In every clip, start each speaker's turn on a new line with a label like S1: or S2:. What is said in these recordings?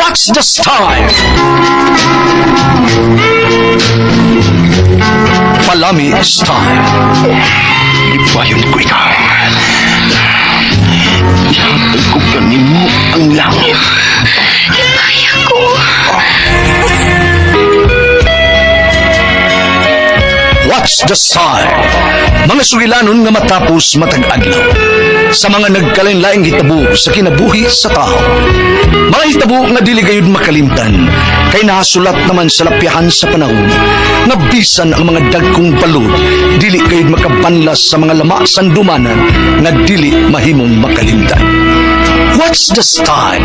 S1: What's the style? Palami style.
S2: Ibayon ko ikaw. Ihatag ko kanimo ang langit.
S3: Kaya ko.
S1: What's the sign? Mga sugilanon nga matapos matag-adlaw. Sa mga nagkalain-laing hitabo sa kinabuhi sa tao. Mga hitabo nga dili gayud makalimtan, kay nahasulat naman sa lapyahan sa panahon, nga bisan ang mga dagkong balod, dili gayud makabanlas sa mga lama sandumanan, nga dili mahimong makalimtan. What's the style?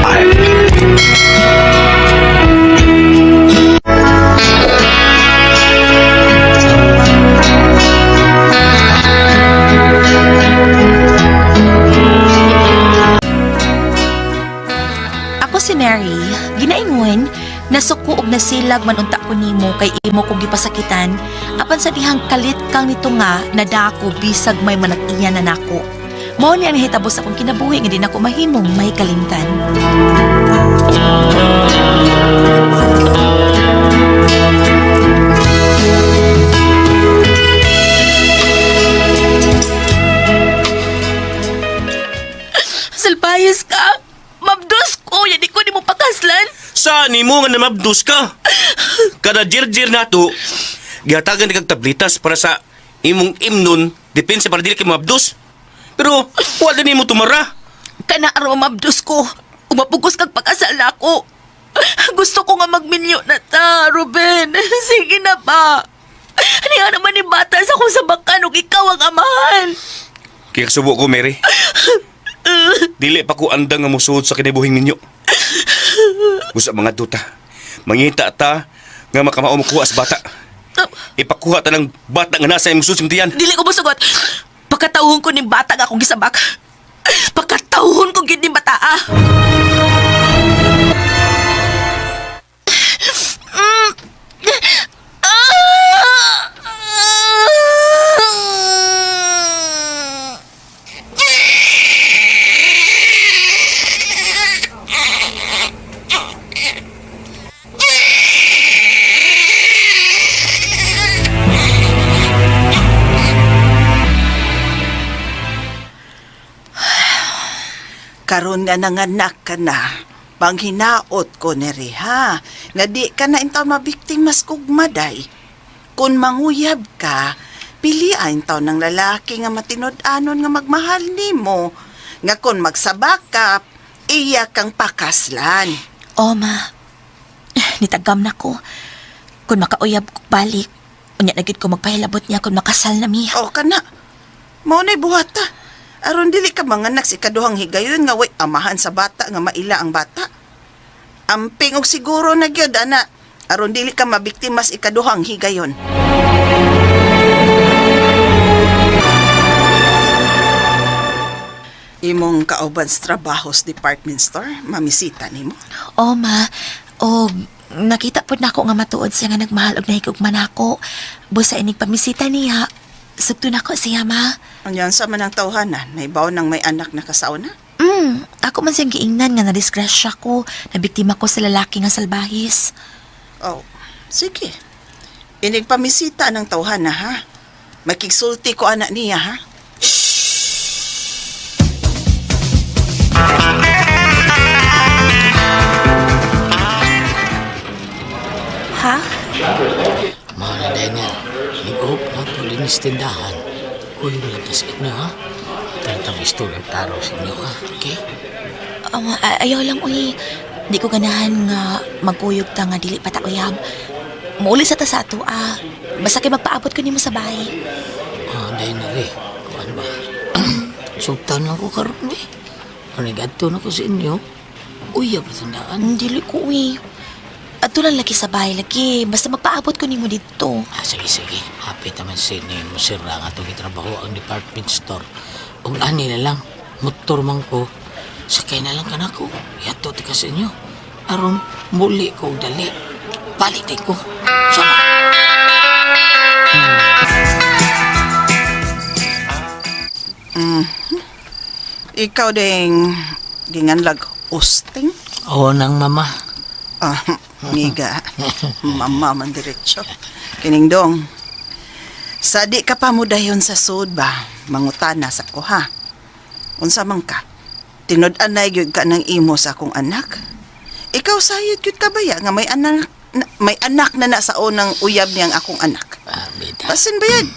S4: Ako si Mary, ginaingon, nasuko og nasilag man unta ko nimo kay imo kong gipasakitan, apan sa dihang kalit kang nito nga nadako bisag may manag-iya na nako. Mao ni ang nahitabo sa akong kinabuhi nga di nako mahimong may kalimtan. Salbayas ka! Mabdos ko! Yan di ko di mo pakaslan!
S5: Saan mo nga namabdos ka? Kada jirjir na to, gihatagan ni kag tablitas para sa imong imnon, depensa para dili kay mabdos. Pero wala ni mo tumara.
S4: Kana araw mabdos ko! Umapugos kag pakasal na ako! Gusto ko nga magminyo na ta, Ruben! Sige na ba? Ano nga naman ni bata sa kung sa bakan ug ikaw ang amahan?
S5: Kaya subo ko, Mary. Dili pa ko andang nga musuod sa kinabuhing ninyo. Gusto mga duta, mangita ta nga makamao mo kuha sa bata. Ipakuha ta ng bata nga nasa imong susimtiyan.
S4: Dili ko musugot! Pagkatauhon ko ni bata nga akong gisabak. Pagkatauhon ko gid ni bata ah!
S6: Karon nga nanganak ka na, panghinaot ko neri ha, nga di ka na intaw mabiktimas kog maday. Kung manguyab ka, pilian taw ng lalaki nga matinod-anon nga magmahal nimo, nga kung magsabakap, iya kang pakaslan.
S4: O ma, nitagam na ko. Kung makauyab ko balik, unya na gid ko magpahilabot niya kung makasal na mi.
S6: O ka na, mao na'y buhata. Aron dili ka manganak si kaduhang higayon nga way amahan sa bata nga maila ang bata. Amping og siguro na gyud ana, aron dili ka mabiktimas ikaduhang higayon. Imong kauban sa trabaho sa department store, mamisita nimo.
S4: O ma, o nakita po na ako nga matuod siya nga nagmahal og nahigugman ako. Busa inig pamisita niya, subto na ko siya ma.
S6: Anyan sa man ang tawhanan, naibaw nang may anak na kasauna?
S4: Ako man siyang giingnan nga nadisgrasya ko, nabiktima ko sa lalaki nga salbahis.
S6: Oh, sige. Inig pamisita ng tawhana ha. Makigsulti ko anak niya ha.
S4: Ha?
S7: Mana Daniel, nag-uop na po din sa tindahan. Kuya mo lang kasi na ha. Tantang istorya taro sa inyo ha, okay?
S4: Ayaw lang uy. Di ko ganahan nga magkuyog ta nga dili pata uyab. Muuli sa ta sa ato Basta kay magpaabot ko nimo sa bahay.
S7: Daniel eh, kuhan ba? Sugtan na ako karoon eh. Manigadto na ko sa inyo. Uy, ang tandaan.
S4: Dili ko uy. Ato lang lagi sa bahay lagi. Basta magpaabot ko nimo dito.
S7: Sige, sige. Happy naman sinin mo sira nga itong itrabaho ang department store. Kung ani na lang, motor man ko, sakay na lang ka na ko. Yato tika sa inyo. Aron, muli ko dali. Balik din ko. Sama.
S6: Ikaw ding ginganlag hosting?
S7: Oo nang mama.
S6: Ah, miga. Mama man diretsyo. Kining dong. Sa di ka pa mo dayon sa sud ba? Mangutana sa ko ha. Unsa man ka? Tinud-an na gyud ka ng imo sa akong anak? Ikaw sayod gyud ka baya nga may anak na sa unang uyab niyang akong anak.
S7: Bida.
S6: Basin ba yan?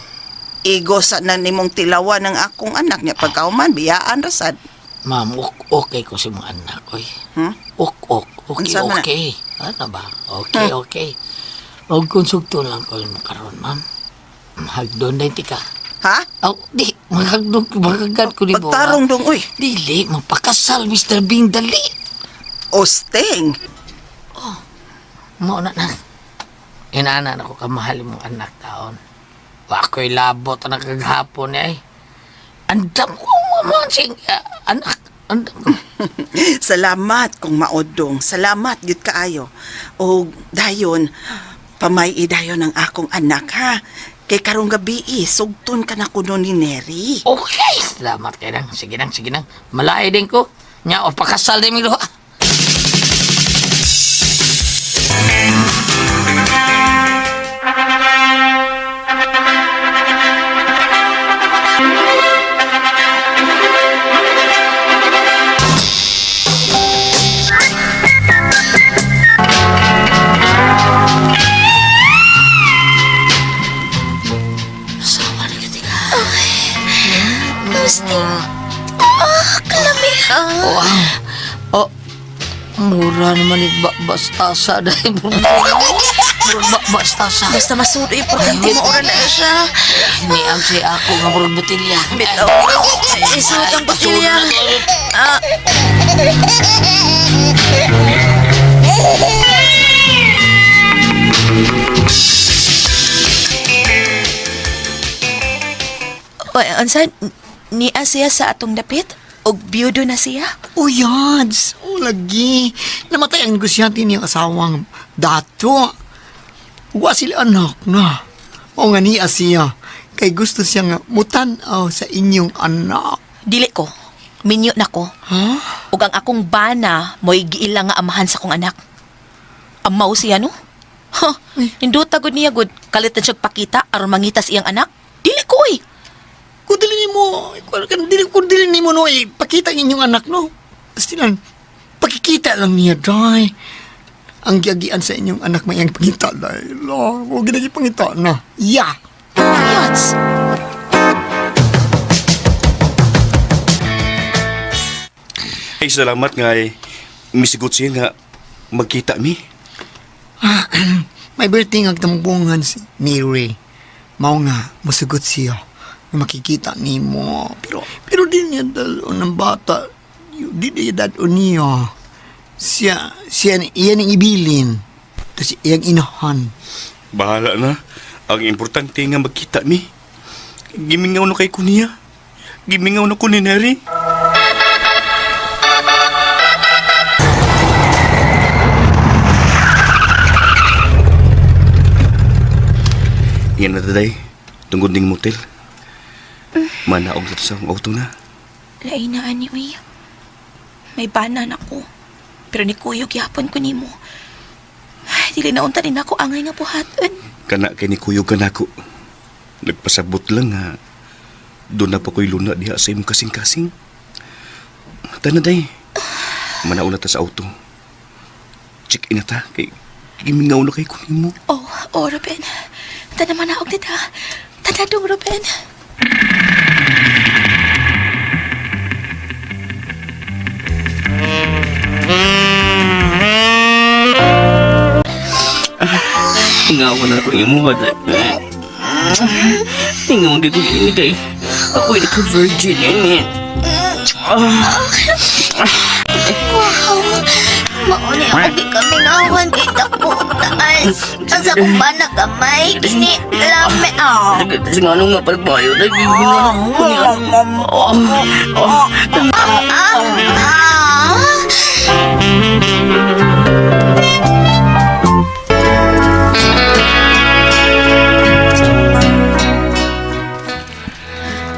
S6: Igo sa na nimong tilawan ng akong anak niya pagkauman, biyaan rasad.
S7: Ma'am, okay ko si mga anak, oy.
S6: Hmm?
S7: Okay,
S6: Unsa man na?
S7: okay. Ano ba? Okay. Huwag konsugto lang ko yung karon, ma'am. Hagdon na ka.
S6: Ha?
S7: Di, magagad ko ni mo.
S6: Pagtarong dong, uy.
S7: Dili, magpakasal, Mr. Bing, dali.
S6: Osteng.
S7: Mauna na. Inaanan ako kamahal mong anak taon. Wa ako'y labot na kagahapon eh. Andam ko mamansing anak. Andam ko.
S6: Salamat kung maodong. Salamat gid kaayo. O dayon pamay dayon ng akong anak ha. Kay karong gabi sugton ka na kuno ni Neri.
S7: Okay. Salamat kayo nang. Sige nang. Malay din ko. Nya o pakasal din mi duha. Asawa na kita ka.
S3: Gusti. Kalami.
S7: Oh, mura naman ni bastasa dahil bastasa.
S4: Basta masud importante mo oras na siya.
S7: Ni ang si ako nga murag botilya.
S4: Bitaw. Isuot ang botilya. Ansa, ni siya sa atong dapit? O biyudo na siya?
S8: O yads, o lagi. Namatay ang negosyante niyang asawang dato. Wa sila anak na. O nga niya siya. Kay gusto siya nga mutanaw sa inyong anak.
S4: Dili ko. Minyo na ko.
S8: Ha?
S4: Ug ang akong bana mo'y giila nga amahan sa kong anak. Amaw siya, no? Ha? Hinduta gud niya gud. Kalit na siyang pakita aron mangitas iyang anak. Dili ko eh.
S8: Kung dili ni mo no, pakita ang inyong anak no. Stilan, pakikita lang niya, day. Ang giagian sa inyong anak may ang pangita, day. Huwag ginagi pangita na. Yeah.
S4: Yats.
S5: Ay, salamat nga misigot siya nga magkita mi.
S8: May birthday nga tambungan si Mary. Mao nga, musugot siya na makikita ni mo. Pero di niya dalo ng bata. Di niya dalo niya. Iyan ang ibilin. Tapos iyang inahan.
S5: Bahala na. Ang importante nga magkita mi. Gimingaw na kay kuniya. Gimingaw na ko ni Neri. Yan na taday. Tungkol ding motel. Manaog na sa auto na.
S4: Lain na ani, uy. May banan ako. Pero ni Kuyo, gihapon ko nimo. Ay, dili na unta din ako angay nga buhaton.
S5: Kana kay ni Kuyo kanako. Nagpasabot lang nga. Doon na pa ko'y luna diha sa imong kasing-kasing. Tanaday. Manaog na ta sa auto. Check in na ta. Kay gimingaw na kay kunin mo.
S4: Oh, Ruben. Tana manaog dita. Tana dong, Ruben.
S9: Ingawan ako yung mga Ingawan dito ini kay ako'y naka-virgin yan.
S3: Wow. Mauni ako di kami ngawan kay tapong taas. Asa kong ba na kamay? Kini lame.
S9: Kasi nga nung nga pagbayo na bibingan ako niya.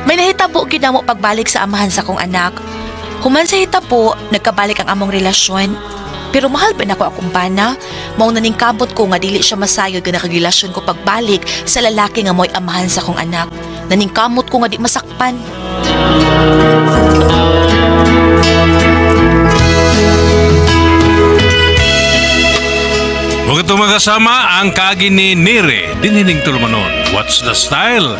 S4: May nahitabo gyud namo pagbalik sa amahan sa kong anak. Human sa hitabo, nagkabalik ang among relasyon. Pero mahal ba na ko akong bana? Mao naning kabot ko nga dili siya masayod nga nakarelasyon ko pagbalik sa lalaki nga mo'y amahan sa kong anak. Naning kamot ko nga di masakpan.
S10: Huwag itong magkasama ang kagi ni Nere, dinining tulumanon. What's the style?